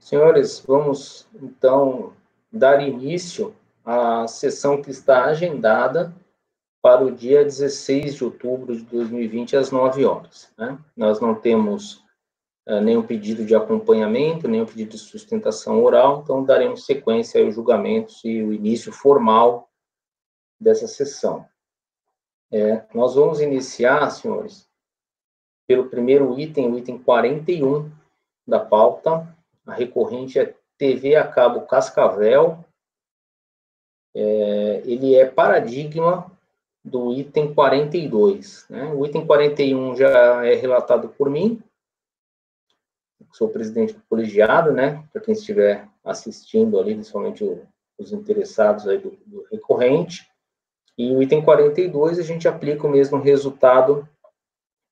Senhores, vamos então dar início à sessão que está agendada para o dia 16 de outubro de 2020, às 9 horas. Né? Nós não temos nenhum pedido de acompanhamento, nenhum pedido de sustentação oral, então daremos sequência aos julgamentos e o início formal dessa sessão. Nós vamos iniciar, senhores, pelo primeiro item, o item 41 da pauta. A recorrente é TV a cabo Cascavel. Ele é paradigma do item 42. Né? O item 41 já é relatado por mim, sou presidente do colegiado, né? Para quem estiver assistindo ali, principalmente os interessados aí do recorrente. E o item 42, a gente aplica o mesmo resultado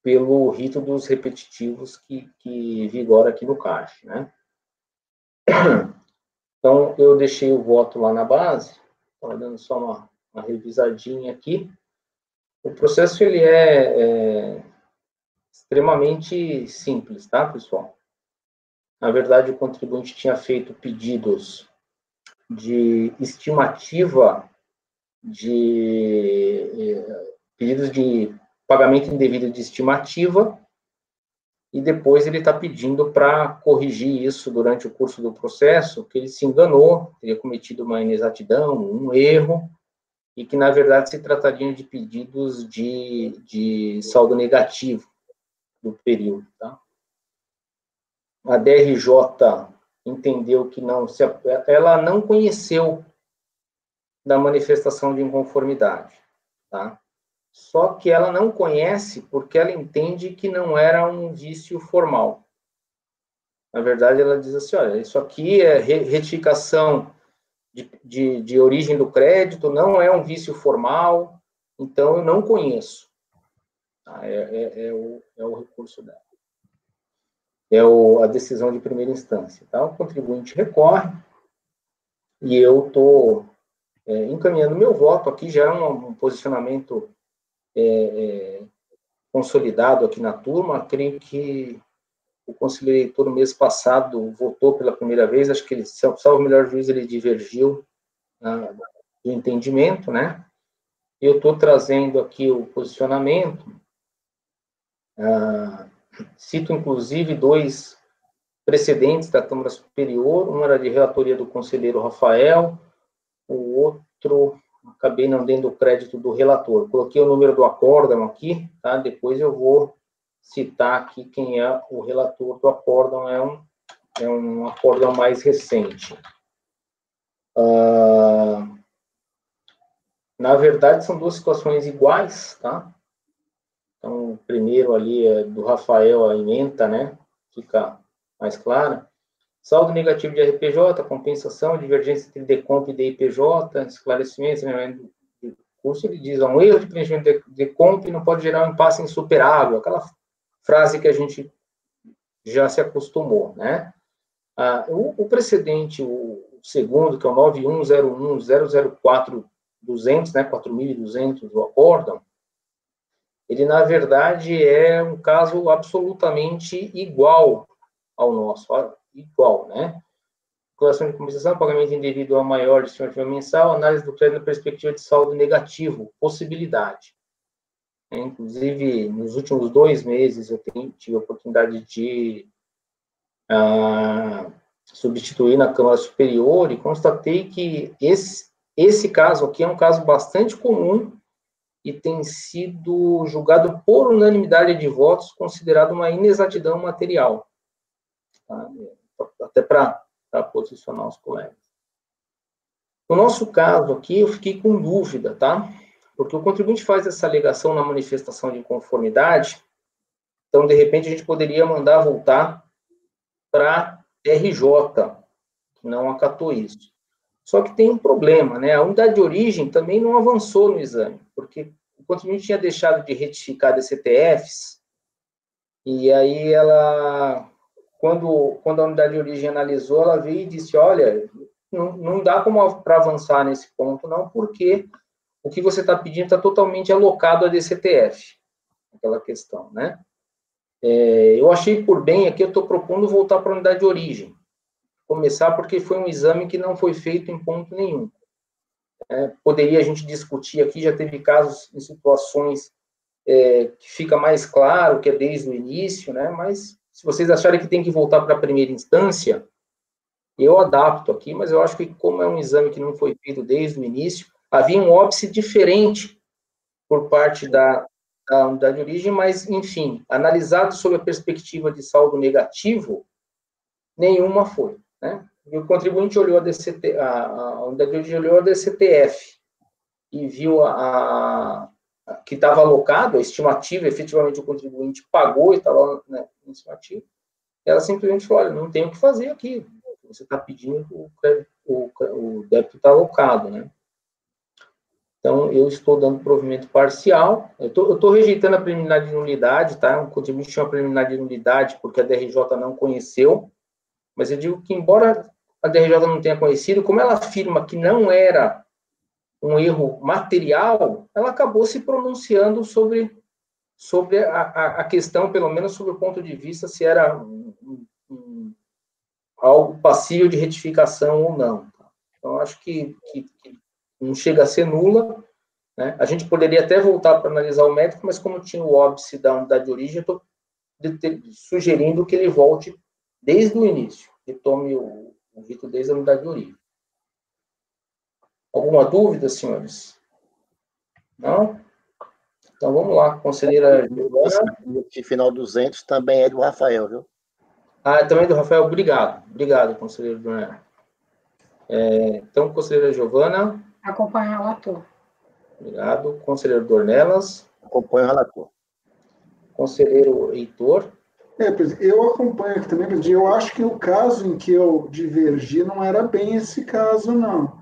pelo rito dos repetitivos que vigora aqui no CARF, né? Então, eu deixei o voto lá na base, estava dando só uma revisadinha aqui. O processo, ele é extremamente simples, tá, pessoal? Na verdade, o contribuinte tinha feito pedidos de estimativa pedidos de pagamento indevido de estimativa, e depois ele está pedindo para corrigir isso durante o curso do processo, que ele se enganou, teria cometido uma inexatidão, um erro, e que, na verdade, se tratariam de pedidos de saldo negativo do período. Tá? A DRJ entendeu que ela não conheceu da manifestação de inconformidade, tá? Só que ela não conhece porque ela entende que não era um vício formal. Na verdade, ela diz assim, olha, isso aqui é retificação de origem do crédito, não é um vício formal, então eu não conheço. Tá? É o recurso dela. A decisão de primeira instância. Tá? O contribuinte recorre e eu estou encaminhando meu voto aqui, já é um posicionamento consolidado aqui na turma. Creio que o conselheiro eleitor, no mês passado, votou pela primeira vez, acho que ele, salvo o melhor juízo, ele divergiu do entendimento, né? Eu estou trazendo aqui o posicionamento, cito, inclusive, 2 precedentes da Câmara Superior, um era de relatoria do conselheiro Rafael, o outro, acabei não dando o crédito do relator. Coloquei o número do acórdão aqui, tá? Depois eu vou citar aqui quem é o relator do acórdão, é um acórdão mais recente. Na verdade, são 2 situações iguais, tá? Então, o primeiro ali é do Rafael, a ementa, né? Fica mais clara. Saldo negativo de RPJ, compensação, divergência entre DECOMP e DIPJ, esclarecimento, do curso, ele diz, um erro de preenchimento de DECOMP não pode gerar um impasse insuperável, aquela frase que a gente já se acostumou, né? O precedente, o segundo, que é o 9101-004-200, né, 4.200 do acórdão, ele, na verdade, é um caso absolutamente igual ao nosso, igual, né? Declaração de compensação, pagamento indevido a maior de estimativa mensal, análise do crédito na perspectiva de saldo negativo, possibilidade. Inclusive, nos últimos 2 meses, eu tive a oportunidade de substituir na Câmara Superior e constatei que esse caso aqui é um caso bastante comum e tem sido julgado por unanimidade de votos, considerado uma inexatidão material. Tá? Até para posicionar os colegas. No nosso caso aqui, eu fiquei com dúvida, tá? Porque o contribuinte faz essa alegação na manifestação de inconformidade, então, de repente, a gente poderia mandar voltar para RJ, que não acatou isso. Só que tem um problema, né? A unidade de origem também não avançou no exame, porque o contribuinte tinha deixado de retificar DCTFs, e aí ela, quando a unidade de origem analisou, ela veio e disse, olha, não dá para avançar nesse ponto, não, porque o que você está pedindo está totalmente alocado a DCTF, aquela questão, né? Eu achei por bem aqui, eu estou propondo voltar para a unidade de origem, começar porque foi um exame que não foi feito em ponto nenhum. Poderia a gente discutir aqui, já teve casos em situações que fica mais claro que é desde o início, né? Mas se vocês acharem que tem que voltar para a primeira instância, eu adapto aqui, mas eu acho que como é um exame que não foi feito desde o início, havia um óbice diferente por parte da unidade de origem, mas, enfim, analisado sob a perspectiva de saldo negativo, nenhuma foi, né? E o contribuinte olhou a unidade de origem olhou a DCTF e viu que estava alocado, a estimativa, efetivamente o contribuinte pagou e estava, né, na estimativa, ela simplesmente falou, olha, não tem o que fazer aqui, você está pedindo, o débito está alocado, né? Então, eu estou dando provimento parcial, eu estou rejeitando a preliminar de nulidade, tá? O contribuinte tinha uma preliminar de nulidade porque a DRJ não conheceu, mas eu digo que, embora a DRJ não tenha conhecido, como ela afirma que não era um erro material, ela acabou se pronunciando sobre a questão, pelo menos sobre o ponto de vista se era algo passível de retificação ou não. Então, acho que não chega a ser nula, né? A gente poderia até voltar para analisar o médico, mas como tinha o óbice da unidade de origem, eu estou sugerindo que ele volte desde o início, que tome o rito desde a unidade de origem. Alguma dúvida, senhores? Não? Então, vamos lá, conselheira Giovana. Esse final 200 também é do Rafael, viu? Também do Rafael, obrigado. Obrigado, conselheiro Giovana. Então, conselheira Giovana. Acompanha o relator. Obrigado. Conselheiro Dornelas. Acompanha o relator. Conselheiro Heitor. Eu acompanho aqui também, mas eu acho que o caso em que eu divergi não era bem esse caso, não.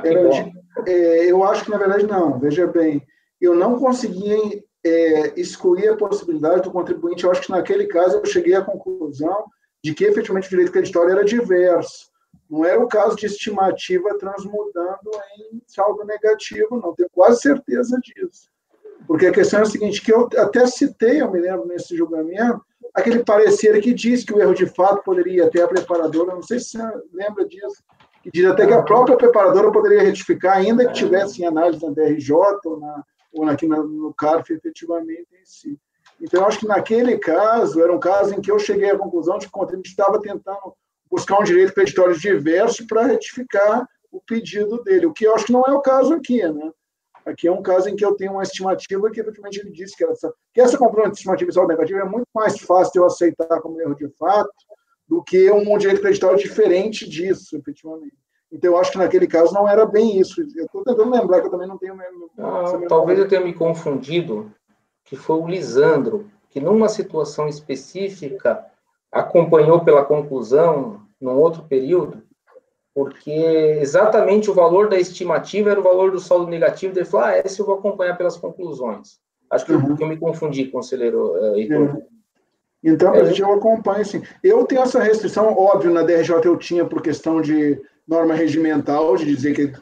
Que bom. Eu acho que, na verdade, não. Veja bem, eu não conseguia excluir a possibilidade do contribuinte. Eu acho que, naquele caso, eu cheguei à conclusão de que, efetivamente, o direito creditório era diverso. Não era o caso de estimativa transmudando em saldo negativo, não. Tenho quase certeza disso. Porque a questão é a seguinte, que eu até citei, eu me lembro, nesse julgamento, aquele parecer que diz que o erro de fato poderia até a preparadora, não sei se você lembra disso, que diz até que a própria preparadora poderia retificar, ainda que tivesse em análise na DRJ ou aqui no CARF, efetivamente, em si. Então, eu acho que naquele caso, era um caso em que eu cheguei à conclusão de que o contribuinte estava tentando buscar um direito creditório diverso para retificar o pedido dele, o que eu acho que não é o caso aqui, né? Aqui é um caso em que eu tenho uma estimativa que, efetivamente, ele disse que essa componente de estimativa e saldo negativo é muito mais fácil de eu aceitar como erro de fato do que um direito creditório diferente disso, efetivamente. Então, eu acho que naquele caso não era bem isso. Eu estou tentando lembrar que eu também não tenho... Talvez eu tenha me confundido, que foi o Lisandro, que numa situação específica acompanhou pela conclusão, num outro período, porque exatamente o valor da estimativa era o valor do saldo negativo, ele falou, esse eu vou acompanhar pelas conclusões. Acho que eu me confundi, conselheiro Heitor. Então, eu acompanho, sim. Eu tenho essa restrição, óbvio, na DRJ eu tinha por questão de norma regimental, de dizer que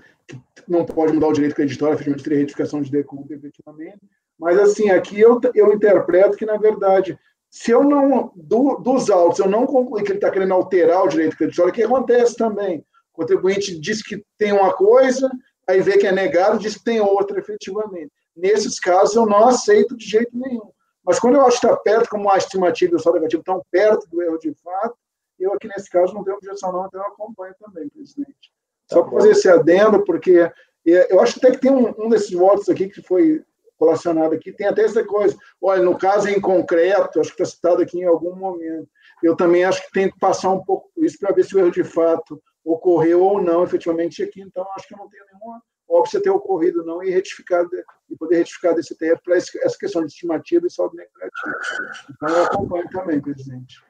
não pode mudar o direito creditório, efetivamente teria retificação de deconto, efetivamente. Mas, assim, aqui eu interpreto que, na verdade, se eu não, dos autos, eu não concluir que ele está querendo alterar o direito creditório, o que acontece também? O contribuinte diz que tem uma coisa, aí vê que é negado, diz que tem outra, efetivamente. Nesses casos, eu não aceito de jeito nenhum. Mas quando eu acho que está perto, como a estimativa e o saldo negativo estão perto do erro de fato, eu aqui nesse caso não tenho objeção não, então eu acompanho também, presidente. Só para fazer esse adendo, porque eu acho até que tem um desses votos aqui que foi relacionado aqui, tem até essa coisa, olha, no caso em concreto, acho que está citado aqui em algum momento, eu também acho que tem que passar um pouco isso para ver se o erro de fato ocorreu ou não, efetivamente, aqui, então acho que eu não tenho nenhuma óbvio ter ocorrido não e poder retificar desse TF para essa questão de estimativa e saldo negativo. Então eu acompanho também, presidente.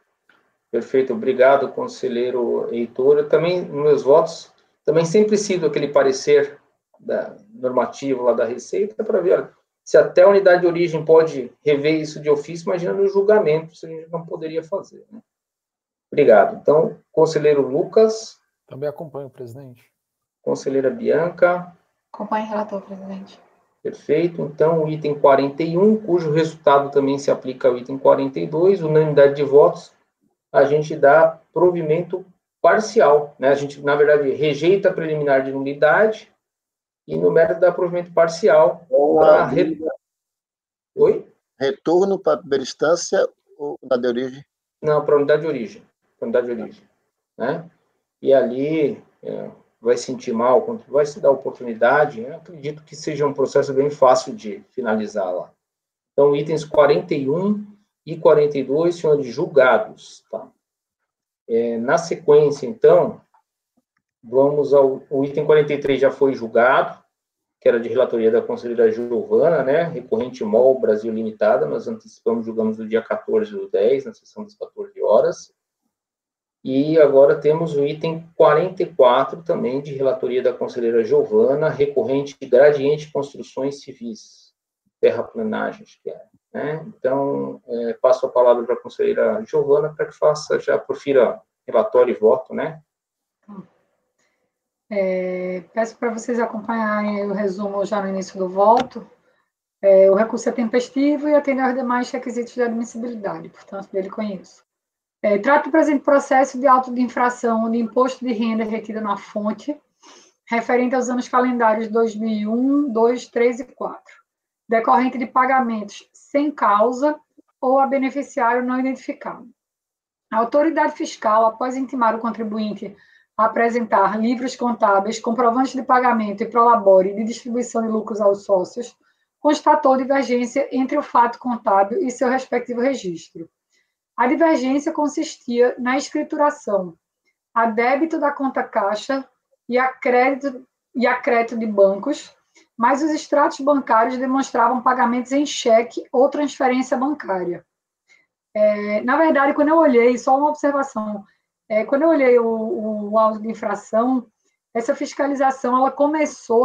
Perfeito, obrigado, conselheiro Heitor. Eu também, nos meus votos, também sempre cito aquele parecer normativo lá da Receita para ver se até a unidade de origem pode rever isso de ofício, imagina no julgamento, isso a gente não poderia fazer. Né? Obrigado. Então, conselheiro Lucas. Também acompanho, presidente. Conselheira Bianca. Acompanho o relator, presidente. Perfeito. Então, o item 41, cujo resultado também se aplica ao item 42, unanimidade de votos, a gente dá provimento parcial, né? A gente, na verdade, rejeita a preliminar de nulidade e no mérito da provimento parcial para... Oi? Retorno para a primeira instância ou da de origem? Não, para a unidade de origem. Para a unidade de origem, né? E ali vai sentir mal, vai se dar oportunidade. Eu acredito que seja um processo bem fácil de finalizar lá. Então, itens 41 e 42, senhores julgados, tá? Na sequência, então, vamos o item 43 já foi julgado, que era de relatoria da conselheira Giovana, né? Recorrente MOL Brasil Limitada, nós antecipamos, julgamos no dia 14/10, na sessão das 14 horas. E agora temos o item 44, também de relatoria da conselheira Giovana, recorrente de Gradiente Construções Civis, terraplanagens, que é. Né? Então, passo a palavra para a conselheira Giovana para que já profira relatório e voto, né? Peço para vocês acompanharem o resumo já no início do voto. O recurso é tempestivo e atende aos demais requisitos de admissibilidade, portanto, dele conheço. Trata do presente processo de auto de infração de imposto de renda retida na fonte, referente aos anos calendários 2001, 2, 3 e 4, decorrente de pagamentos sem causa ou a beneficiário não identificado. A autoridade fiscal, após intimar o contribuinte a apresentar livros contábeis, comprovantes de pagamento e prolabore de distribuição de lucros aos sócios, constatou divergência entre o fato contábil e seu respectivo registro. A divergência consistia na escrituração a débito da conta caixa e a crédito de bancos, mas os extratos bancários demonstravam pagamentos em cheque ou transferência bancária. Na verdade, quando eu olhei, só uma observação, quando eu olhei o auto de infração, essa fiscalização ela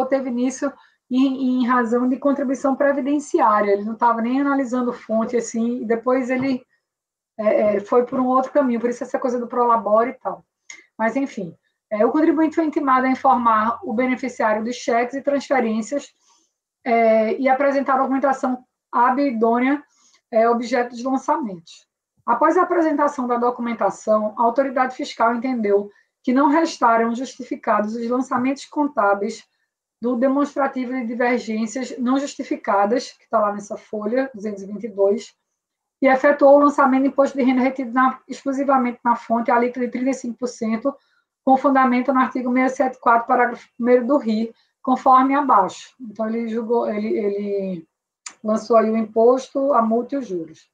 teve início em razão de contribuição previdenciária, ele não estava nem analisando fonte, assim, e depois ele foi por um outro caminho, por isso essa coisa do prolabore e tal. Mas, enfim, o contribuinte foi intimado a informar o beneficiário dos cheques e transferências e apresentar a documentação hábil e idônea objeto dos lançamentos. Após a apresentação da documentação, a autoridade fiscal entendeu que não restaram justificados os lançamentos contábeis do demonstrativo de divergências não justificadas, que está lá nessa folha, 222, e efetuou o lançamento de imposto de renda retido exclusivamente na fonte, a alíquota de 35%, com fundamento no artigo 674, parágrafo 1º do RI, conforme abaixo. Então, ele lançou aí o imposto, a multa e os juros.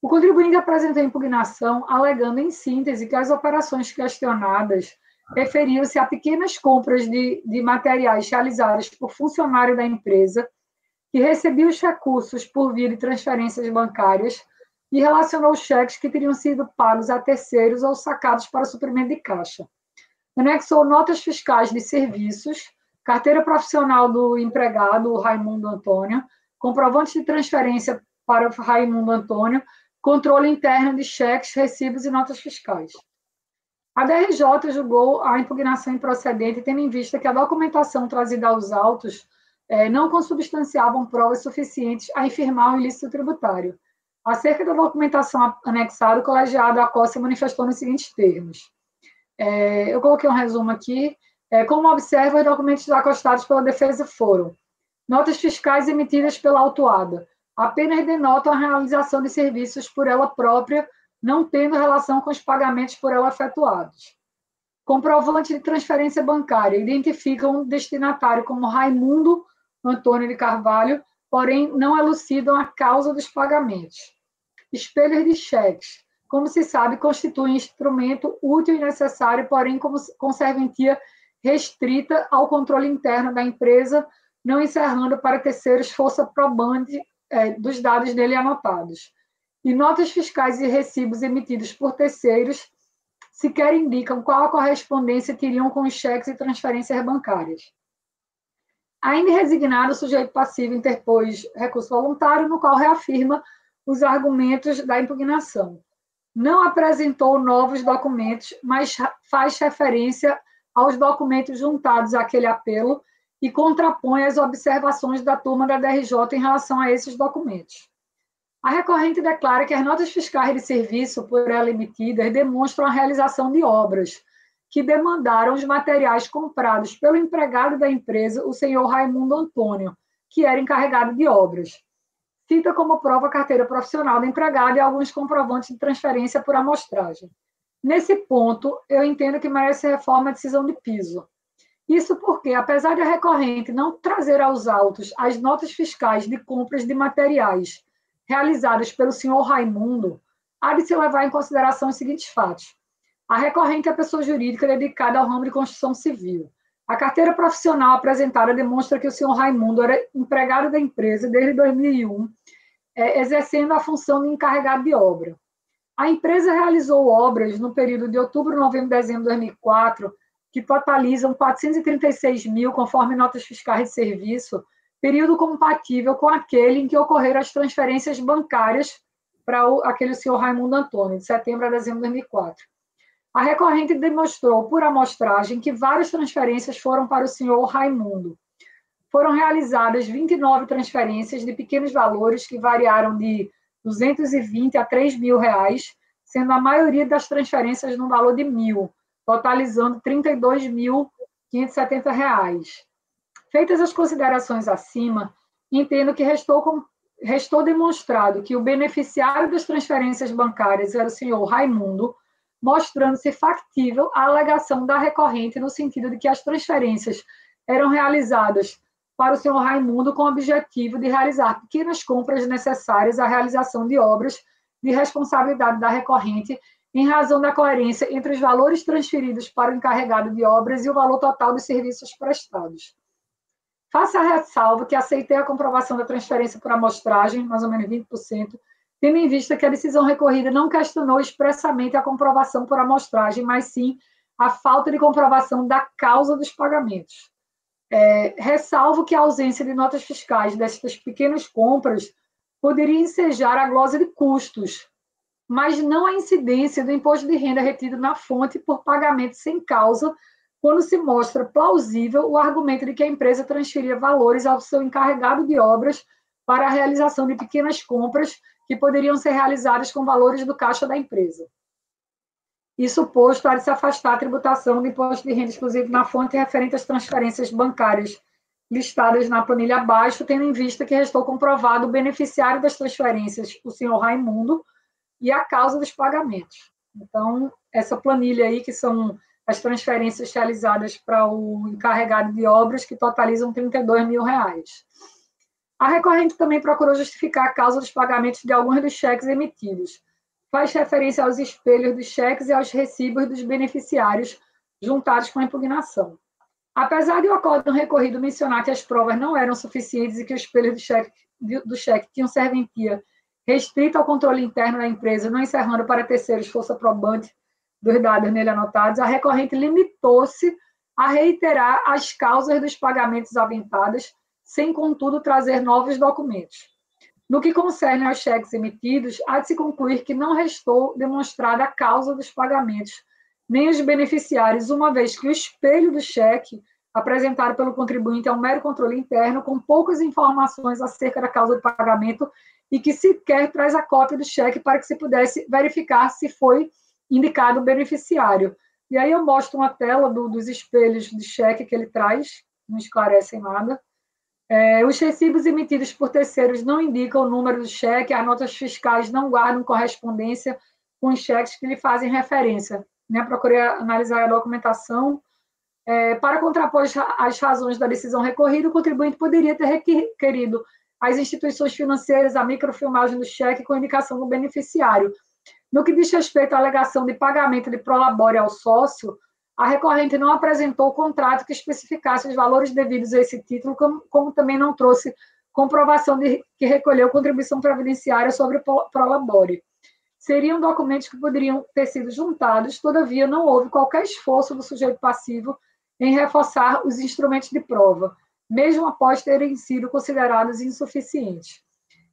O contribuinte apresentou impugnação, alegando, em síntese, que as operações questionadas referiam-se a pequenas compras de materiais realizadas por funcionário da empresa, que recebia os recursos por via de transferências bancárias e relacionou os cheques que teriam sido pagos a terceiros ou sacados para suprimento de caixa. Anexou notas fiscais de serviços, carteira profissional do empregado, Raimundo Antônio, comprovantes de transferência para o Raimundo Antônio, controle interno de cheques, recibos e notas fiscais. A DRJ julgou a impugnação improcedente, tendo em vista que a documentação trazida aos autos não consubstanciavam provas suficientes a infirmar o ilícito tributário. Acerca da documentação anexada, o colegiado ACOS manifestou nos seguintes termos. Eu coloquei um resumo aqui. Como observa, os documentos acostados pela defesa foram notas fiscais emitidas pela autuada, apenas denotam a realização de serviços por ela própria, não tendo relação com os pagamentos por ela efetuados. Comprovante de transferência bancária identificam o destinatário como Raimundo Antônio de Carvalho, porém não elucidam a causa dos pagamentos. Espelhos de cheques, como se sabe, constituem instrumento útil e necessário, porém com serventia restrita ao controle interno da empresa, não encerrando para terceiros força probante dos dados dele anotados. E notas fiscais e recibos emitidos por terceiros sequer indicam qual a correspondência teriam com os cheques e transferências bancárias. Ainda resignado, o sujeito passivo interpôs recurso voluntário, no qual reafirma os argumentos da impugnação. Não apresentou novos documentos, mas faz referência aos documentos juntados àquele apelo e contrapõe as observações da turma da DRJ em relação a esses documentos. A recorrente declara que as notas fiscais de serviço por ela emitidas demonstram a realização de obras, que demandaram os materiais comprados pelo empregado da empresa, o senhor Raimundo Antônio, que era encarregado de obras. Cita como prova a carteira profissional do empregado e alguns comprovantes de transferência por amostragem. Nesse ponto, eu entendo que merece reforma a decisão de piso. Isso porque, apesar de a recorrente não trazer aos autos as notas fiscais de compras de materiais realizadas pelo senhor Raimundo, há de se levar em consideração os seguintes fatos. A recorrente é a pessoa jurídica dedicada ao ramo de construção civil. A carteira profissional apresentada demonstra que o senhor Raimundo era empregado da empresa desde 2001, exercendo a função de encarregado de obra. A empresa realizou obras no período de outubro, novembro e dezembro de 2004, que totalizam 436 mil, conforme notas fiscais de serviço, período compatível com aquele em que ocorreram as transferências bancárias para aquele senhor Raimundo Antônio, de setembro a dezembro de 2004. A recorrente demonstrou, por amostragem, que várias transferências foram para o senhor Raimundo. Foram realizadas 29 transferências de pequenos valores que variaram de 220 a 3 mil reais, sendo a maioria das transferências no valor de 1.000, totalizando 32.570 reais. Feitas as considerações acima, entendo que restou demonstrado que o beneficiário das transferências bancárias era o senhor Raimundo, mostrando-se factível a alegação da recorrente no sentido de que as transferências eram realizadas para o senhor Raimundo com o objetivo de realizar pequenas compras necessárias à realização de obras de responsabilidade da recorrente, em razão da coerência entre os valores transferidos para o encarregado de obras e o valor total dos serviços prestados. Faça a ressalva que aceitei a comprovação da transferência por amostragem, mais ou menos 20%, tendo em vista que a decisão recorrida não questionou expressamente a comprovação por amostragem, mas sim a falta de comprovação da causa dos pagamentos. Ressalvo que a ausência de notas fiscais destas pequenas compras poderia ensejar a glosa de custos, mas não a incidência do imposto de renda retido na fonte por pagamento sem causa, quando se mostra plausível o argumento de que a empresa transferia valores ao seu encarregado de obras para a realização de pequenas compras que poderiam ser realizadas com valores do caixa da empresa. Isso posto, há de se afastar a tributação do imposto de renda exclusivo na fonte referente às transferências bancárias listadas na planilha abaixo, tendo em vista que restou comprovado o beneficiário das transferências, o senhor Raimundo, e a causa dos pagamentos. Então, essa planilha aí, que são as transferências realizadas para o encarregado de obras, que totalizam 32 mil reais. A recorrente também procurou justificar a causa dos pagamentos de alguns dos cheques emitidos. Faz referência aos espelhos dos cheques e aos recibos dos beneficiários juntados com a impugnação. Apesar de o acórdão recorrido mencionar que as provas não eram suficientes e que os espelhos do cheque tinham serventia restrita ao controle interno da empresa, não encerrando para terceiros força probante dos dados nele anotados, a recorrente limitou-se a reiterar as causas dos pagamentos aventadas, sem, contudo, trazer novos documentos. No que concerne aos cheques emitidos, há de se concluir que não restou demonstrada a causa dos pagamentos, nem os beneficiários, uma vez que o espelho do cheque apresentado pelo contribuinte é um mero controle interno, com poucas informações acerca da causa do pagamento e que sequer traz a cópia do cheque para que se pudesse verificar se foi indicado o beneficiário. E aí eu mostro uma tela dos espelhos de cheque que ele traz, não esclarecem nada. Os recibos emitidos por terceiros não indicam o número do cheque, as notas fiscais não guardam correspondência com os cheques que lhe fazem referência. Procurei analisar a documentação. Para contrapor as razões da decisão recorrida, o contribuinte poderia ter requerido às instituições financeiras a microfilmagem do cheque com indicação do beneficiário. No que diz respeito à alegação de pagamento de prolabore ao sócio, a recorrente não apresentou o contrato que especificasse os valores devidos a esse título, como também não trouxe comprovação de que recolheu contribuição previdenciária sobre o prolabore. Seriam documentos que poderiam ter sido juntados, todavia não houve qualquer esforço do sujeito passivo em reforçar os instrumentos de prova, mesmo após terem sido considerados insuficientes.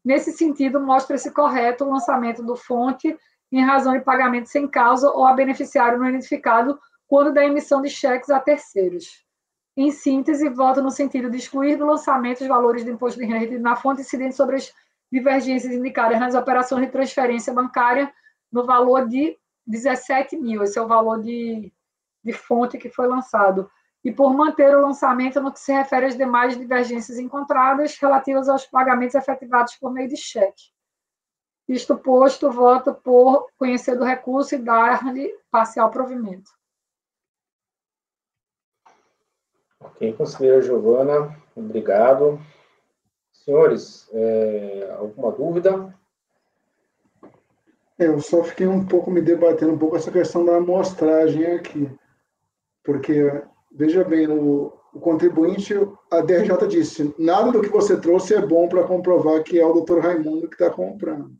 Nesse sentido, mostra-se correto o lançamento do fonte em razão de pagamento sem causa ou a beneficiário não identificado quando da emissão de cheques a terceiros. Em síntese, voto no sentido de excluir do lançamento os valores do imposto de renda retido na fonte incidentes sobre as divergências indicadas nas operações de transferência bancária no valor de 17 mil. Esse é o valor de de fonte que foi lançado, e por manter o lançamento no que se refere às demais divergências encontradas relativas aos pagamentos efetivados por meio de cheque. Isto posto, voto por conhecer do recurso e dar-lhe parcial provimento. Ok, conselheira Giovana, obrigado. Senhores, alguma dúvida? Eu só fiquei um pouco me debatendo um pouco essa questão da amostragem aqui, porque, veja bem, o contribuinte, a DRJ disse, nada do que você trouxe é bom para comprovar que é o doutor Raimundo que está comprando.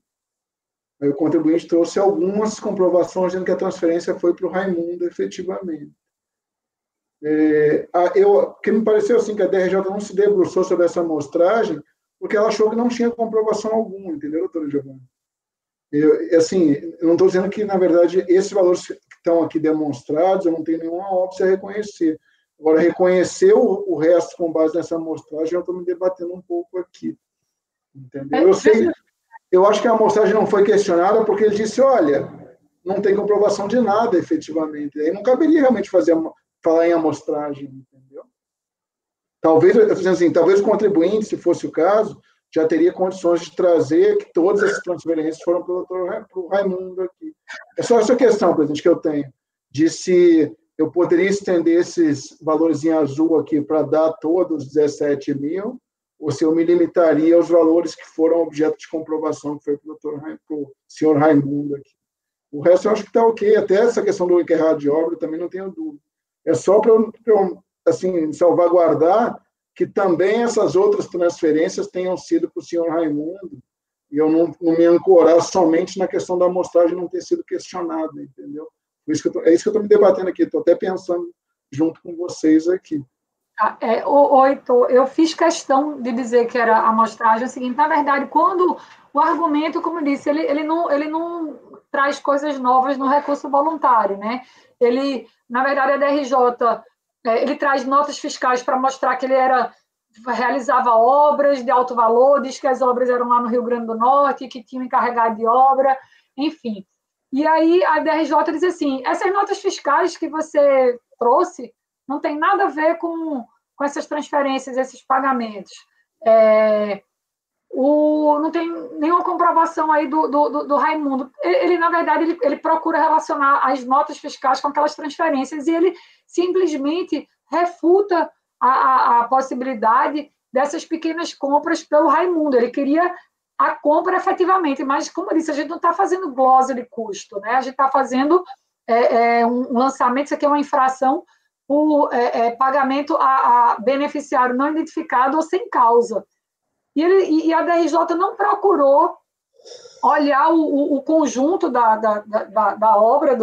Aí o contribuinte trouxe algumas comprovações dizendo que a transferência foi para o Raimundo, efetivamente. Que me pareceu assim, que a DRJ não se debruçou sobre essa amostragem, porque ela achou que não tinha comprovação alguma, entendeu, doutora Giovana? Eu não estou dizendo que, na verdade, esses valores que estão aqui demonstrados, eu não tenho nenhuma óbvia a reconhecer. Agora, reconhecer o resto com base nessa amostragem, eu estou me debatendo um pouco aqui. Entendeu? Eu acho que a amostragem não foi questionada porque ele disse, olha, não tem comprovação de nada, efetivamente. Aí não caberia realmente falar em amostragem, entendeu? Talvez, eu dizendo assim, talvez o contribuinte, se fosse o caso, já teria condições de trazer que todas essas transferências foram para o Raimundo aqui. É só essa questão, presidente, que eu tenho, de se eu poderia estender esses valores em azul aqui para dar todos os 17 mil, ou se eu me limitaria aos valores que foram objeto de comprovação, que foi para o senhor Raimundo aqui. O resto eu acho que está ok, até essa questão do encarregado de obra também não tenho dúvida. É só para eu assim, salvaguardar que também essas outras transferências tenham sido para o senhor Raimundo, e eu não me ancorar somente na questão da amostragem não ter sido questionada, entendeu? É isso que eu estou me debatendo aqui, estou até pensando junto com vocês aqui. Heitor, eu fiz questão de dizer que era amostragem, é o seguinte, na verdade, quando o argumento, como eu disse, ele não traz coisas novas no recurso voluntário, né? Na verdade, a DRJ, ele traz notas fiscais para mostrar que ele realizava obras de alto valor, diz que as obras eram lá no Rio Grande do Norte, que tinha um encarregado de obra, enfim. E aí a DRJ diz assim, essas notas fiscais que você trouxe não tem nada a ver com essas transferências, esses pagamentos. Não tem nenhuma comprovação aí do Raimundo. Ele, na verdade, ele procura relacionar as notas fiscais com aquelas transferências e ele simplesmente refuta a possibilidade dessas pequenas compras pelo Raimundo. Ele queria a compra efetivamente, mas, como eu disse, a gente não está fazendo glosa de custo, né? A gente está fazendo um lançamento, isso aqui é uma infração por pagamento a beneficiário não identificado ou sem causa. E a DRJ não procurou olhar o conjunto da obra,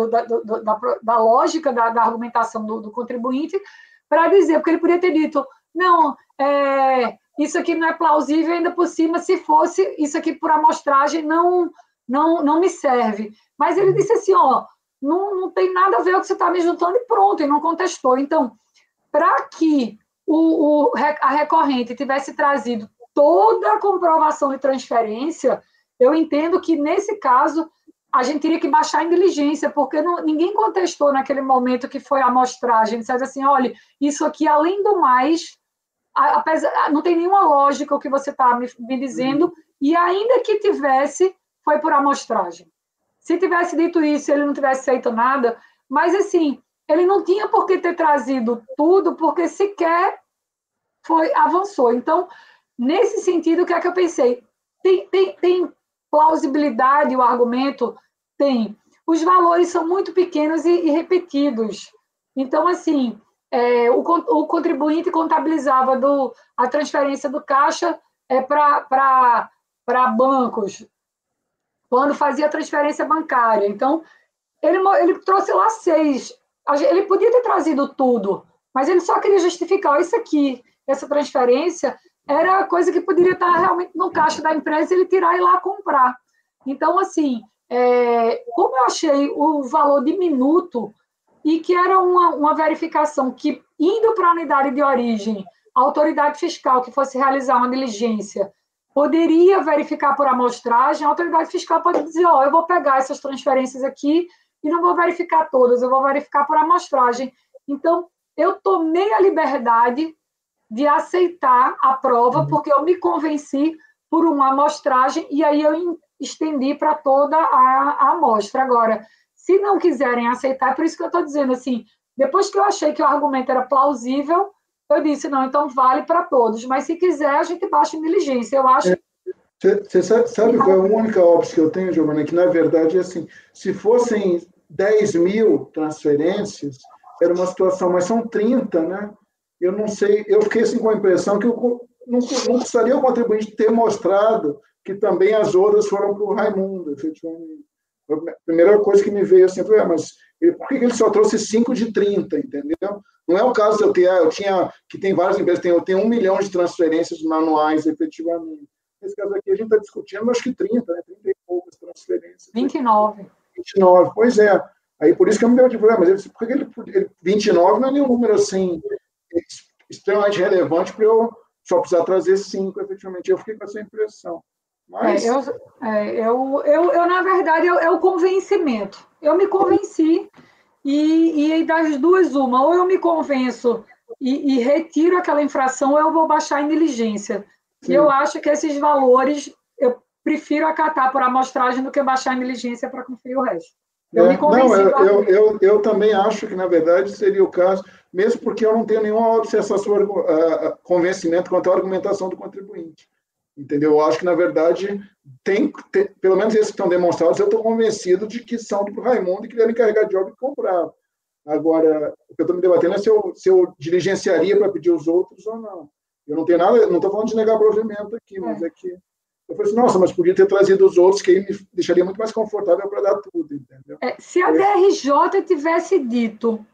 da lógica da argumentação do contribuinte para dizer, porque ele poderia ter dito, não, isso aqui não é plausível, ainda por cima, se fosse, isso aqui por amostragem não me serve. Mas ele disse assim, não tem nada a ver com o que você está me juntando e pronto, e não contestou. Então, para que a recorrente tivesse trazido toda a comprovação de transferência, eu entendo que, nesse caso, a gente teria que baixar em diligência, porque ninguém contestou naquele momento que foi a amostragem. Disse assim, olha, isso aqui, além do mais, não tem nenhuma lógica o que você está me dizendo, e ainda que tivesse, foi por amostragem. Se tivesse dito isso, ele não tivesse feito nada, mas, assim, ele não tinha por que ter trazido tudo, porque sequer avançou. Então, nesse sentido, o que é que eu pensei? Tem plausibilidade o argumento? Tem. Os valores são muito pequenos e repetidos. Então, assim, o contribuinte contabilizava a transferência do caixa para bancos, quando fazia a transferência bancária. Então, ele trouxe lá 6. Ele podia ter trazido tudo, mas ele só queria justificar isso aqui, essa transferência era coisa que poderia estar realmente no caixa da empresa, ele tirar e ir lá comprar. Então, assim, como eu achei o valor diminuto e que era uma verificação que, indo para a unidade de origem, a autoridade fiscal que fosse realizar uma diligência poderia verificar por amostragem, a autoridade fiscal pode dizer, eu vou pegar essas transferências aqui e não vou verificar todas, eu vou verificar por amostragem. Então, eu tomei a liberdade de aceitar a prova, porque eu me convenci por uma amostragem, e aí eu estendi para toda a amostra. Agora, se não quiserem aceitar, é por isso que eu estou dizendo assim, depois que eu achei que o argumento era plausível, eu disse, não, então vale para todos, mas se quiser, a gente baixa em diligência. Eu acho... Você sabe qual é a única óbvio que eu tenho, Giovana? Que, na verdade, é assim, se fossem 10 mil transferências, era uma situação, mas são 30, né? Eu não sei, eu fiquei assim com a impressão que não gostaria o contribuinte ter mostrado que também as outras foram para o Raimundo, efetivamente. A primeira coisa que me veio assim foi, mas por que ele só trouxe 5 de 30, entendeu? Não é o caso de eu tinha, que tem várias empresas, eu tenho 1 milhão de transferências manuais, efetivamente. Nesse caso aqui, a gente está discutindo, acho que 30, né? 30 e poucas transferências. 29. 29, pois é. Aí, por isso que eu me dei de problema. Mas por que ele 29 não é nenhum número, assim, extremamente relevante para eu só precisar trazer 5, efetivamente. Eu fiquei com essa impressão. Mas... na verdade, é o convencimento. Eu me convenci e das duas, uma. Ou eu me convenço e retiro aquela infração, ou eu vou baixar em diligência. Sim. E eu acho que esses valores, eu prefiro acatar por amostragem do que baixar em diligência para conferir o resto. Me convenci. Eu também acho que, na verdade, seria o caso, mesmo porque eu não tenho nenhuma obsessão, convencimento quanto à argumentação do contribuinte. Entendeu? Eu acho que, na verdade, pelo menos esses que estão demonstrados, eu estou convencido de que são do Raimundo e que devem carregar de obra e comprar. Agora, o que eu estou me debatendo é se eu diligenciaria para pedir os outros ou não. Eu não tenho nada, não estou falando de negar provimento aqui, mas é que eu falei assim, nossa, mas podia ter trazido os outros, que aí me deixaria muito mais confortável para dar tudo, entendeu? Se a DRJ tivesse dito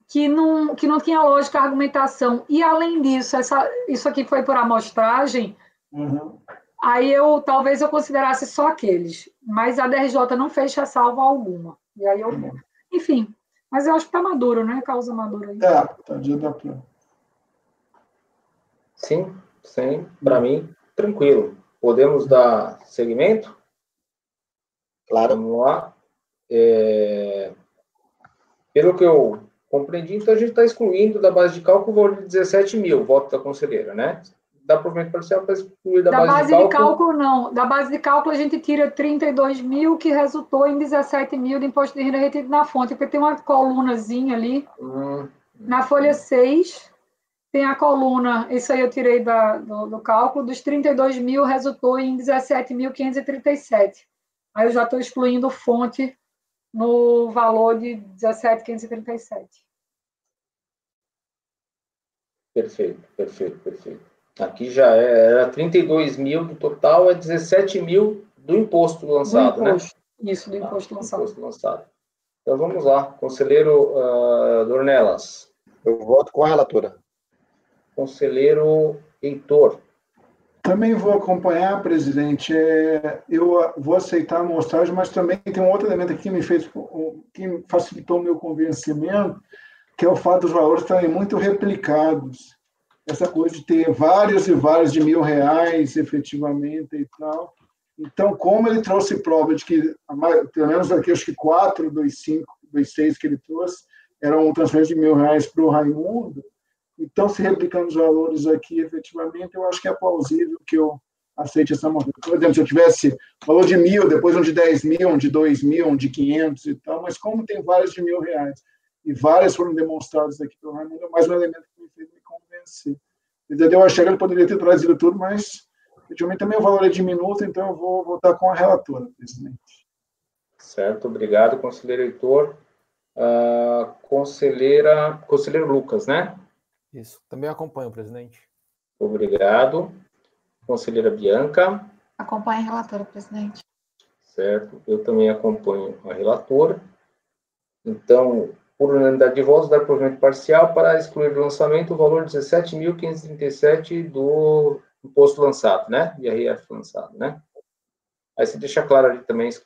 que não tinha lógica a argumentação, e além disso, isso aqui foi por amostragem, aí talvez eu considerasse só aqueles, mas a DRJ não fez ressalva alguma. E aí enfim, mas eu acho que está maduro, né? Causa madura aí. Tá dia da prova. Sim, para mim, tranquilo. Podemos dar seguimento? Claro. Vamos lá. Pelo que eu compreendi, então a gente está excluindo da base de cálculo o valor de 17 mil, voto da conselheira, né? Dá provimento parcial para excluir da base de cálculo? Não. Da base de cálculo, a gente tira 32 mil, que resultou em 17 mil de imposto de renda retido na fonte, porque tem uma colunazinha ali. Na folha 6, tem a coluna, isso aí eu tirei do cálculo, dos 32 mil resultou em 17.537. Aí eu já estou excluindo fonte no valor de 17.537. Perfeito. Aqui já era 32 mil do total, é 17 mil do imposto lançado, né? Isso, do imposto lançado. Então, vamos lá. Conselheiro Dornelas. Eu voto com a relatora. Conselheiro Heitor. Também vou acompanhar, presidente. Eu vou aceitar a amostragem, mas também tem um outro elemento aqui que facilitou o meu convencimento, que é o fato dos valores estarem muito replicados. Essa coisa de ter vários e vários de R$1.000, efetivamente, e tal. Então, como ele trouxe prova de que, pelo menos aqui, acho que 4 dos 5, dos 6 que ele trouxe, eram transferências de R$1.000 para o Raimundo, então, se replicando os valores aqui, efetivamente, eu acho que é plausível que eu aceite essa moeda. Por exemplo, se eu tivesse valor de 1.000, depois um de 10 mil, um de 2 mil, um de 500 e tal, mas como tem vários de R$1.000, e várias foram demonstradas aqui pelo Raimundo, é mais um elemento que me fez me convencer. Eu achei que ele poderia ter trazido tudo, mas, efetivamente, também o valor é diminuto, então eu vou votar com a relatora, presidente. Certo, obrigado, conselheiro Heitor. Conselheiro Lucas, né? Isso, também acompanho, presidente. Obrigado. Conselheira Bianca. Acompanho a relatora, presidente. Certo, eu também acompanho a relatora. Então, por unanimidade de votos, dar provimento parcial para excluir do lançamento o valor de 17.537 do imposto lançado, né? IRF lançado, né? Aí você deixa claro ali também, está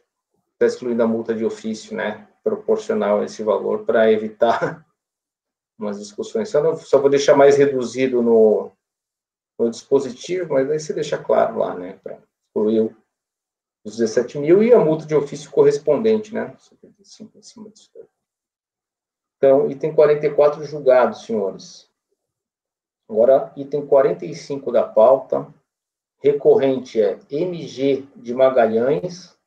excluindo a multa de ofício, né? Proporcional a esse valor, para evitar umas discussões. Só vou deixar mais reduzido no dispositivo, mas aí você deixa claro lá, né? Para excluir o dos 17 mil e a multa de ofício correspondente, né? 75 em cima disso. Então, item 44 julgado, senhores. Agora, item 45 da pauta. Recorrente é MG de Magalhães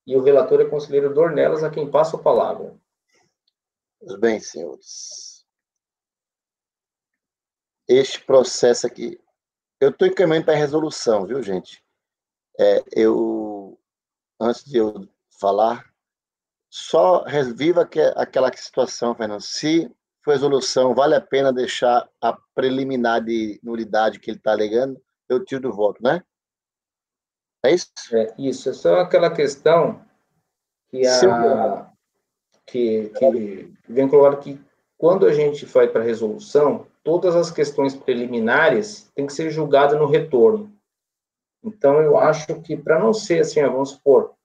e o relator é conselheiro Dornelas, a quem passo a palavra. Pois bem, senhores. Este processo aqui, eu estou encaminhando para a resolução, viu, gente? Antes de eu falar, só reviva aquela situação, Fernando. Se for resolução, vale a pena deixar a preliminar de nulidade que ele está alegando, eu tiro do voto, né? É isso? Isso, é só aquela questão que vem colocado que quando a gente vai para a resolução, todas as questões preliminares têm que ser julgadas no retorno. Então, eu acho que, para não ser assim, vamos supor,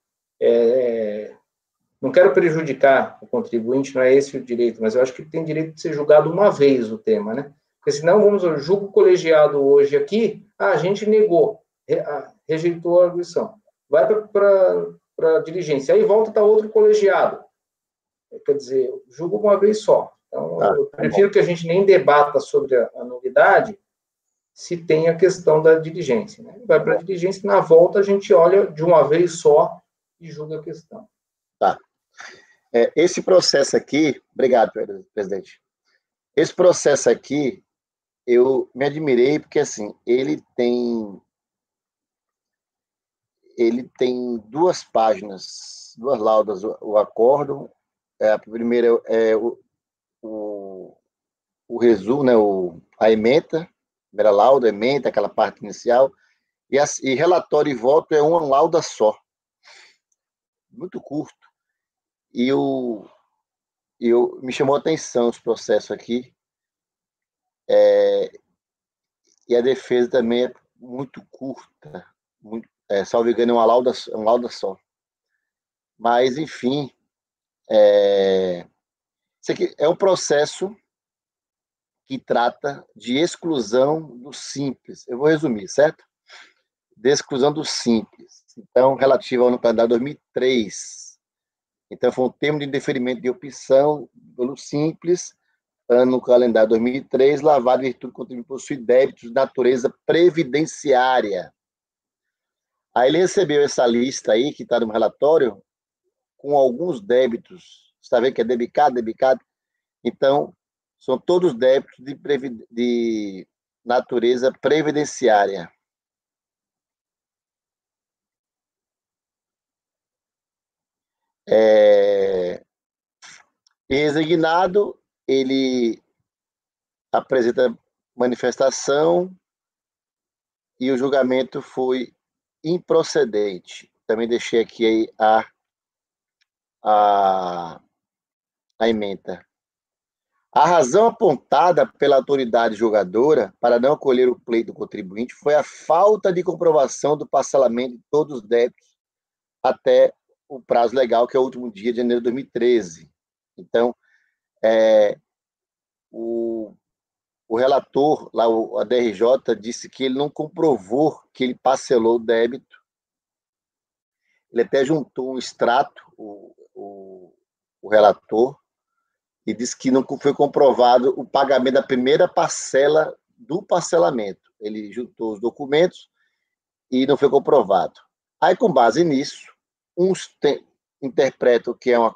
não quero prejudicar o contribuinte, não é esse o direito, mas eu acho que tem direito de ser julgado uma vez o tema, né? Porque senão, julgo colegiado hoje aqui, a gente negou, rejeitou a arguição. Vai para a diligência, aí volta para outro colegiado. Quer dizer, julgo uma vez só. Então, eu prefiro que a gente nem debata sobre a nulidade se tem a questão da diligência. Né? Vai para a diligência, na volta a gente olha de uma vez só e julga a questão. Tá. Esse processo aqui, obrigado, presidente. Esse processo aqui, eu me admirei porque, assim, ele tem 2 páginas, 2 laudas, o acórdão. A primeira é o resumo, né, a ementa, primeira lauda, ementa, aquela parte inicial, e relatório e voto é uma lauda só. Muito curto. E me chamou a atenção os processos aqui. E a defesa também é muito curta. Salvo engano, é uma lauda só. Mas, enfim, isso aqui é um processo que trata de exclusão do simples. Eu vou resumir, certo? De exclusão do simples. Então, relativo ao calendário 2003. Então, foi um termo de indeferimento de opção pelo simples, ano calendário 2003, lavado em virtude do contribuinte possui débitos de natureza previdenciária. Aí ele recebeu essa lista aí, que está no relatório, com alguns débitos. Você está vendo que é debicado? Então, são todos débitos de natureza previdenciária. Resignado, ele apresenta manifestação e o julgamento foi improcedente. Também deixei aqui a ementa. A razão apontada pela autoridade julgadora para não acolher o pleito do contribuinte foi a falta de comprovação do parcelamento de todos os débitos até o prazo legal, que é o último dia de janeiro de 2013. Então, o relator, lá, a DRJ, disse que ele não comprovou que ele parcelou o débito. Ele até juntou um extrato, o relator, e disse que não foi comprovado o pagamento da primeira parcela do parcelamento. Ele juntou os documentos e não foi comprovado. Aí, com base nisso, uns interpretam que é uma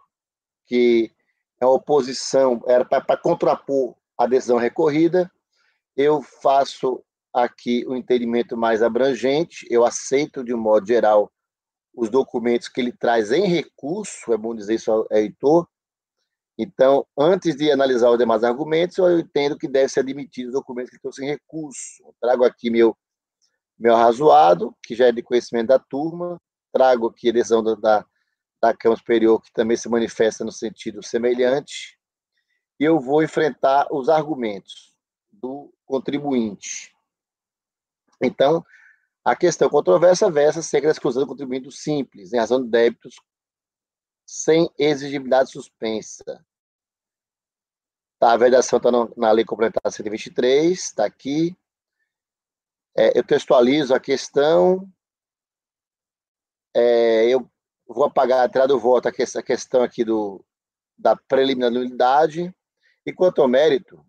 oposição, era para contrapor a decisão recorrida. Eu faço aqui o entendimento mais abrangente, eu aceito, de um modo geral, os documentos que ele traz em recurso, é bom dizer isso ao Heitor. Então, antes de analisar os demais argumentos, eu entendo que deve ser admitido os documentos que estão sem recurso. Eu trago aqui meu arrazoado, que já é de conhecimento da turma, trago aqui a decisão da Câmara Superior, que também se manifesta no sentido semelhante, e eu vou enfrentar os argumentos do contribuinte. Então, a questão controversa versa segue a exclusão do contribuinte simples, em razão de débitos sem exigibilidade suspensa. Tá, a vedação está na Lei Complementar 123, está aqui. Eu textualizo a questão. eu vou apagar, tirar do voto essa questão aqui da preliminaridade. E quanto ao mérito,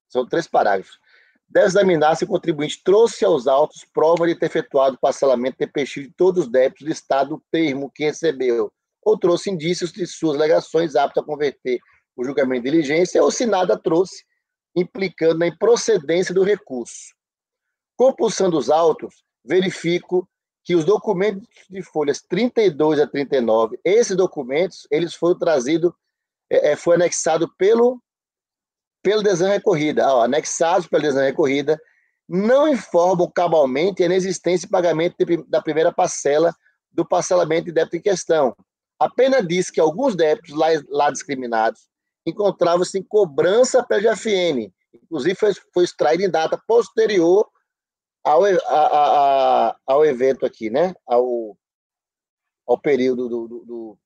são 3 parágrafos. Deve examinar se o contribuinte trouxe aos autos prova de ter efetuado o parcelamento tempestivo de todos os débitos listados no termo que recebeu, ou trouxe indícios de suas alegações aptas a converter o julgamento de diligência, ou se nada trouxe, implicando na improcedência do recurso. Compulsando os autos, verifico que os documentos de folhas 32 a 39, esses documentos, eles foram trazidos, foi anexado pela adesão recorrida. Anexados pela adesão recorrida, não informam cabalmente a inexistência e pagamento da primeira parcela do parcelamento de débito em questão. Apenas diz que alguns débitos lá discriminados encontravam-se em cobrança pela GFN, inclusive foi extraído em data posterior ao evento aqui, né? Ao período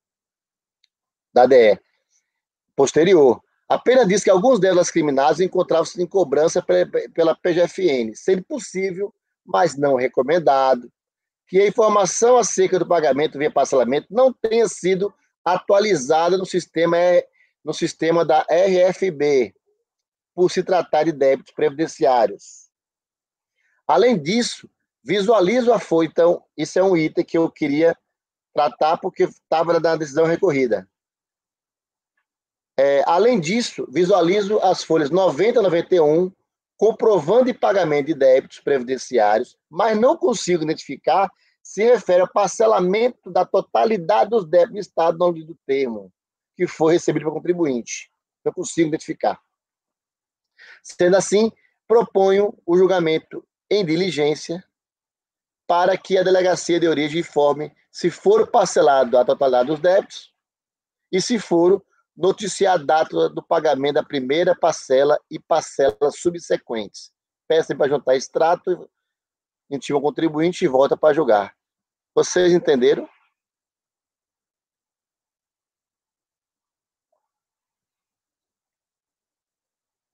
da ADE posterior. Apenas diz que alguns delas criminosos encontravam-se em cobrança pela PGFN, sendo possível, mas não recomendado, que a informação acerca do pagamento via parcelamento não tenha sido atualizada no sistema da RFB, por se tratar de débitos previdenciários. Além disso, visualizo a folha, então, isso é um item que eu queria tratar porque estava na decisão recorrida. Além disso, visualizo as folhas 90 a 91, comprovando de pagamento de débitos previdenciários, mas não consigo identificar se refere ao parcelamento da totalidade dos débitos listados no do termo, que foi recebido pelo contribuinte. Não consigo identificar. Sendo assim, proponho o julgamento em diligência para que a delegacia de origem informe se for parcelado a totalidade dos débitos e, se for, noticiar a data do pagamento da primeira parcela e parcelas subsequentes. Peçam para juntar extrato, intima o contribuinte e volta para julgar. Vocês entenderam?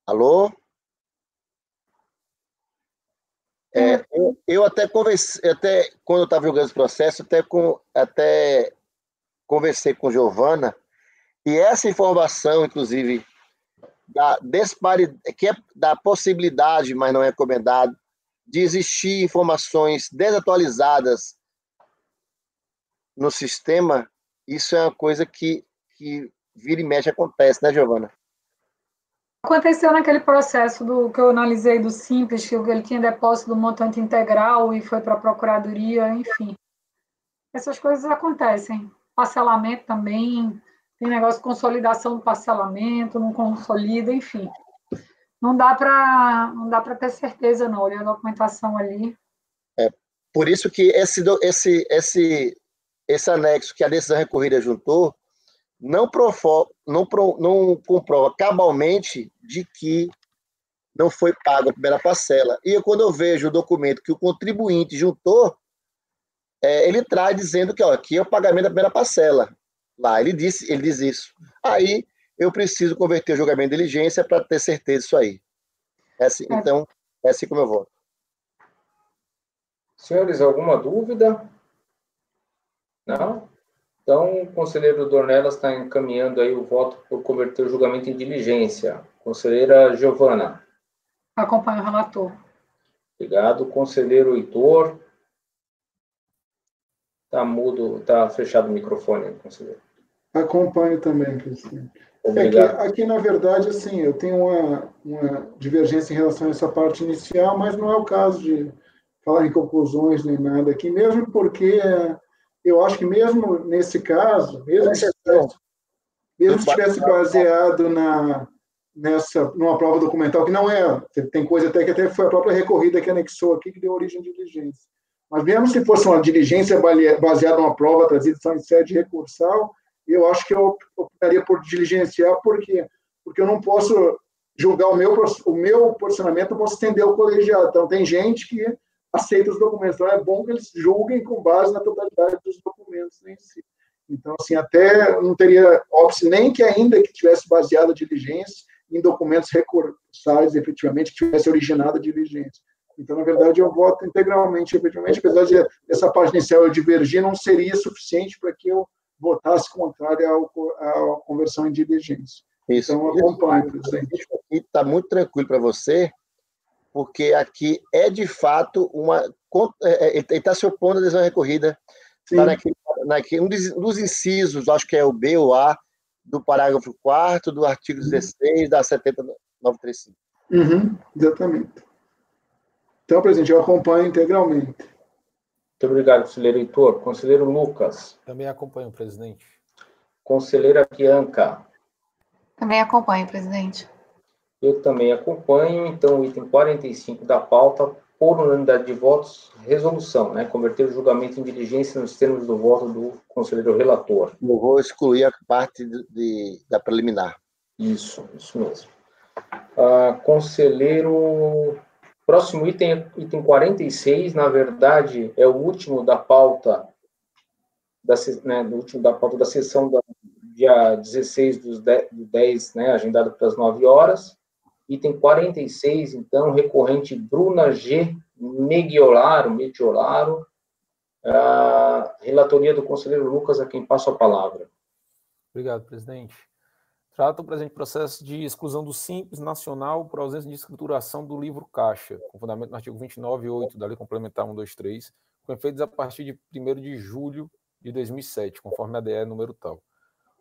Alô? Eu até conversei, quando eu estava julgando esse processo, até conversei com Giovana, e essa informação, inclusive, da disparidade, que é da possibilidade, mas não é recomendado, de existir informações desatualizadas no sistema, isso é uma coisa que vira e mexe acontece, né, Giovana? Aconteceu naquele processo que eu analisei do Simples, que ele tinha depósito do montante integral e foi para a Procuradoria, enfim. Essas coisas acontecem. Parcelamento também, tem negócio de consolidação do parcelamento, não consolida, enfim. Não dá para ter certeza, não, olhando a documentação ali. Por isso que esse anexo que a decisão recorrida juntou não comprova cabalmente de que não foi paga a primeira parcela. E quando eu vejo o documento que o contribuinte juntou, ele traz dizendo que aqui é o pagamento da primeira parcela. Lá, ele diz isso. Aí eu preciso converter o julgamento de diligência para ter certeza disso aí. Então, é assim como eu voto. Senhores, alguma dúvida? Não? Então, o conselheiro Dornelas está encaminhando aí o voto por converter o julgamento em diligência. Conselheira Giovana. Acompanho o relator. Obrigado. Conselheiro Heitor. Está mudo, está fechado o microfone, conselheiro. Acompanho também, presidente. Obrigado. Aqui, na verdade, assim, eu tenho uma divergência em relação a essa parte inicial, mas não é o caso de falar em conclusões nem nada aqui, mesmo porque eu acho que mesmo nesse caso, mesmo se tivesse baseado numa prova documental, que não é, tem coisa até que foi a própria recorrida que anexou aqui, que deu origem à diligência. Mas mesmo se fosse uma diligência baseada numa prova trazida só em sede recursal, eu acho que eu optaria por diligenciar, porque eu não posso julgar o meu posicionamento, eu posso estender o colegiado. Então, tem gente que aceita os documentos. Então, é bom que eles julguem com base na totalidade dos documentos em si. Então, assim, até não teria óbice nem que ainda que tivesse baseado a diligência em documentos recursais, efetivamente, que tivesse originado a diligência. Então, na verdade, eu voto integralmente, efetivamente, apesar de essa parte inicial eu divergir, não seria suficiente para que eu votasse contrário à conversão em diligência. Isso. Então, eu acompanho, presidente. Isso aqui está muito tranquilo para você, porque aqui é, de fato, ele está se opondo à decisão recorrida. Está um dos incisos, acho que é o B ou A, do parágrafo 4º do artigo 16 da 70935. Exatamente. Então, presidente, eu acompanho integralmente. Muito obrigado, conselheiro Heitor. Conselheiro Lucas. Também acompanho, presidente. Conselheira Bianca. Também acompanho, presidente. Eu também acompanho. Então, o item 45 da pauta, por unanimidade de votos, resolução, né? Converter o julgamento em diligência nos termos do voto do conselheiro relator. Eu vou excluir a parte da preliminar. Isso mesmo. Conselheiro... Próximo item, item 46, na verdade, é o último da pauta, do último da pauta da sessão do dia 16 do 10, né, agendado para as 9 horas. Item 46, então, recorrente Bruna G. Mediolaro, relatoria do conselheiro Lucas, a quem passo a palavra. Obrigado, presidente. Trata o presente processo de exclusão do Simples Nacional por ausência de escrituração do livro Caixa, com fundamento no artigo 29.8 da Lei Complementar 123, com efeitos a partir de 1º de julho de 2007, conforme a ADE número tal.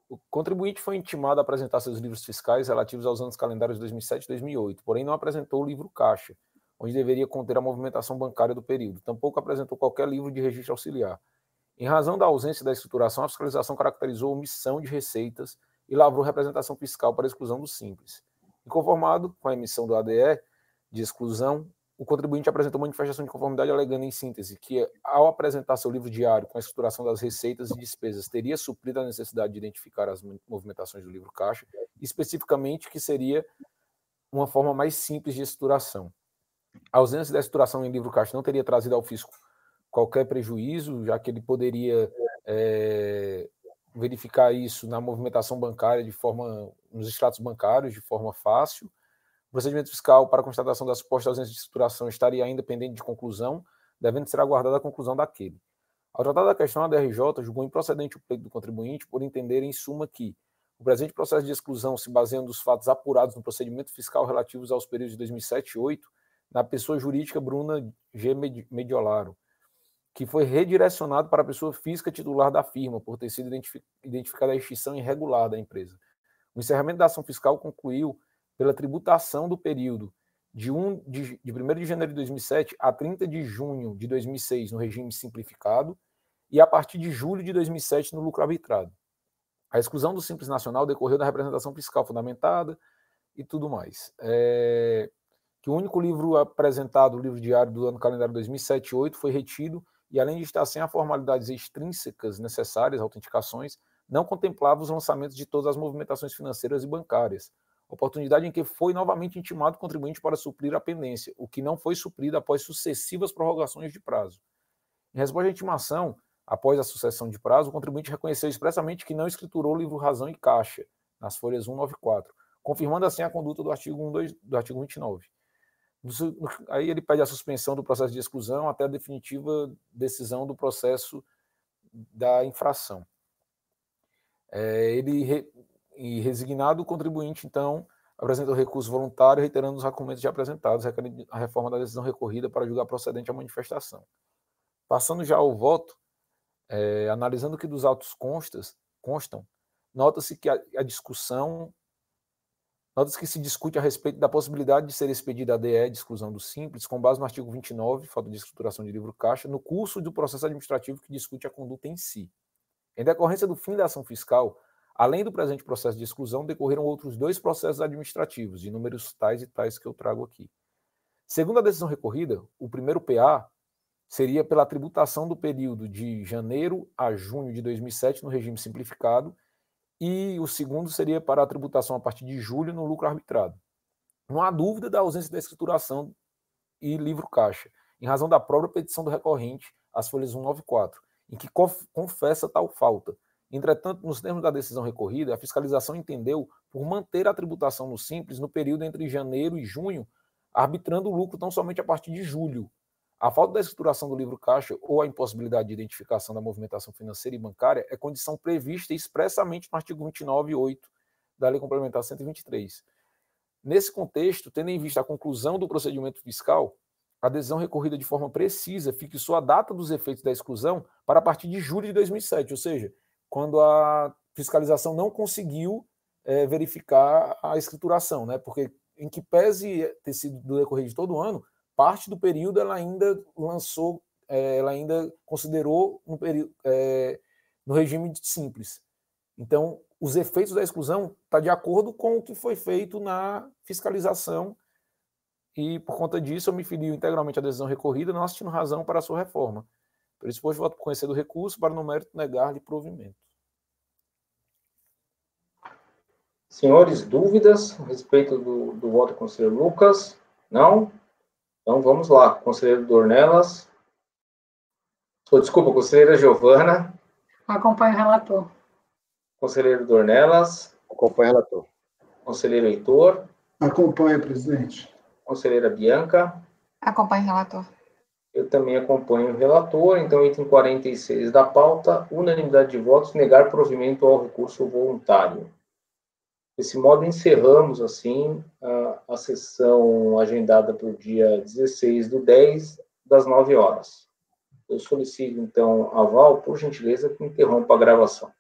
O contribuinte foi intimado a apresentar seus livros fiscais relativos aos anos calendários de 2007 e 2008, porém não apresentou o livro Caixa, onde deveria conter a movimentação bancária do período. Tampouco apresentou qualquer livro de registro auxiliar. Em razão da ausência da escrituração, a fiscalização caracterizou omissão de receitas e lavrou representação fiscal para a exclusão do Simples. Inconformado com a emissão do ADE de exclusão, o contribuinte apresentou manifestação de conformidade alegando, em síntese, que, ao apresentar seu livro diário com a escrituração das receitas e despesas, teria suprido a necessidade de identificar as movimentações do livro Caixa, especificamente que seria uma forma mais simples de escrituração. A ausência da escrituração em livro Caixa não teria trazido ao fisco qualquer prejuízo, já que ele poderia verificar isso na movimentação bancária nos extratos bancários de forma fácil. O procedimento fiscal para constatação da suposta ausência de escrituração estaria ainda pendente de conclusão, devendo ser aguardada a conclusão daquele. Ao tratar da questão, a DRJ julgou improcedente o pleito do contribuinte por entender, em suma, que o presente processo de exclusão se baseia nos fatos apurados no procedimento fiscal relativos aos períodos de 2007 e 2008, na pessoa jurídica Bruna G. Mediolaro, que foi redirecionado para a pessoa física titular da firma, por ter sido identificada a extinção irregular da empresa. O encerramento da ação fiscal concluiu pela tributação do período de 1 de janeiro de 2007 a 30 de junho de 2006 no regime simplificado e a partir de julho de 2007 no lucro arbitrado. A exclusão do Simples Nacional decorreu da representação fiscal fundamentada e tudo mais. Que o único livro apresentado, o livro diário do ano calendário 2007 e 2008, foi retido e, além de estar sem as formalidades extrínsecas necessárias, autenticações, não contemplava os lançamentos de todas as movimentações financeiras e bancárias, oportunidade em que foi novamente intimado o contribuinte para suprir a pendência, o que não foi suprido após sucessivas prorrogações de prazo. Em resposta à intimação, após a sucessão de prazo, o contribuinte reconheceu expressamente que não escriturou o livro Razão e Caixa, nas folhas 194, confirmando assim a conduta do artigo 29. Aí ele pede a suspensão do processo de exclusão até a definitiva decisão do processo da infração. Resignado, o contribuinte, então, apresentou recurso voluntário, reiterando os argumentos já apresentados, requerendo a reforma da decisão recorrida para julgar procedente a manifestação. Passando já ao voto, analisando o que dos autos constam, nota-se que a discussão... Nota-se que se discute a respeito da possibilidade de ser expedida a ADE de exclusão do Simples, com base no artigo 29, falta de escrituração de livro Caixa, no curso do processo administrativo que discute a conduta em si. Em decorrência do fim da ação fiscal, além do presente processo de exclusão, decorreram outros 2 processos administrativos, de números tais e tais que eu trago aqui. Segundo a decisão recorrida, o primeiro PA seria pela tributação do período de janeiro a junho de 2007 no regime simplificado, e o segundo seria para a tributação a partir de julho no lucro arbitrado. Não há dúvida da ausência da escrituração e livro Caixa, em razão da própria petição do recorrente, as folhas 194, em que confessa tal falta. Entretanto, nos termos da decisão recorrida, a fiscalização entendeu por manter a tributação no Simples no período entre janeiro e junho arbitrando o lucro tão somente a partir de julho. A falta da escrituração do livro caixa ou a impossibilidade de identificação da movimentação financeira e bancária é condição prevista expressamente no artigo 29.8 da Lei Complementar 123. Nesse contexto, tendo em vista a conclusão do procedimento fiscal, a decisão recorrida de forma precisa fixou a data dos efeitos da exclusão para a partir de julho de 2007, ou seja, quando a fiscalização não conseguiu verificar a escrituração, né? Porque em que pese ter sido do decorrer de todo o ano, parte do período ela ainda lançou, ela ainda considerou no regime simples. Então, os efeitos da exclusão estão de acordo com o que foi feito na fiscalização e, por conta disso, eu me filio integralmente à decisão recorrida, não assistindo razão para a sua reforma. Por isso, hoje, voto por conhecer do recurso para, no mérito, negar-lhe provimento. Senhores, dúvidas a respeito do voto do conselheiro Lucas? Não? Então, vamos lá. Conselheiro Dornelas. Desculpa, conselheira Giovana. Acompanho o relator. Conselheiro Dornelas. Acompanho o relator. Conselheiro Heitor. Acompanho, presidente. Conselheira Bianca. Acompanho o relator. Eu também acompanho o relator. Então, item 46 da pauta, unanimidade de votos, negar provimento ao recurso voluntário. Desse modo, encerramos, assim, a sessão agendada para o dia 16/10, das 9 horas. Eu solicito, então, aval, por gentileza, que interrompa a gravação.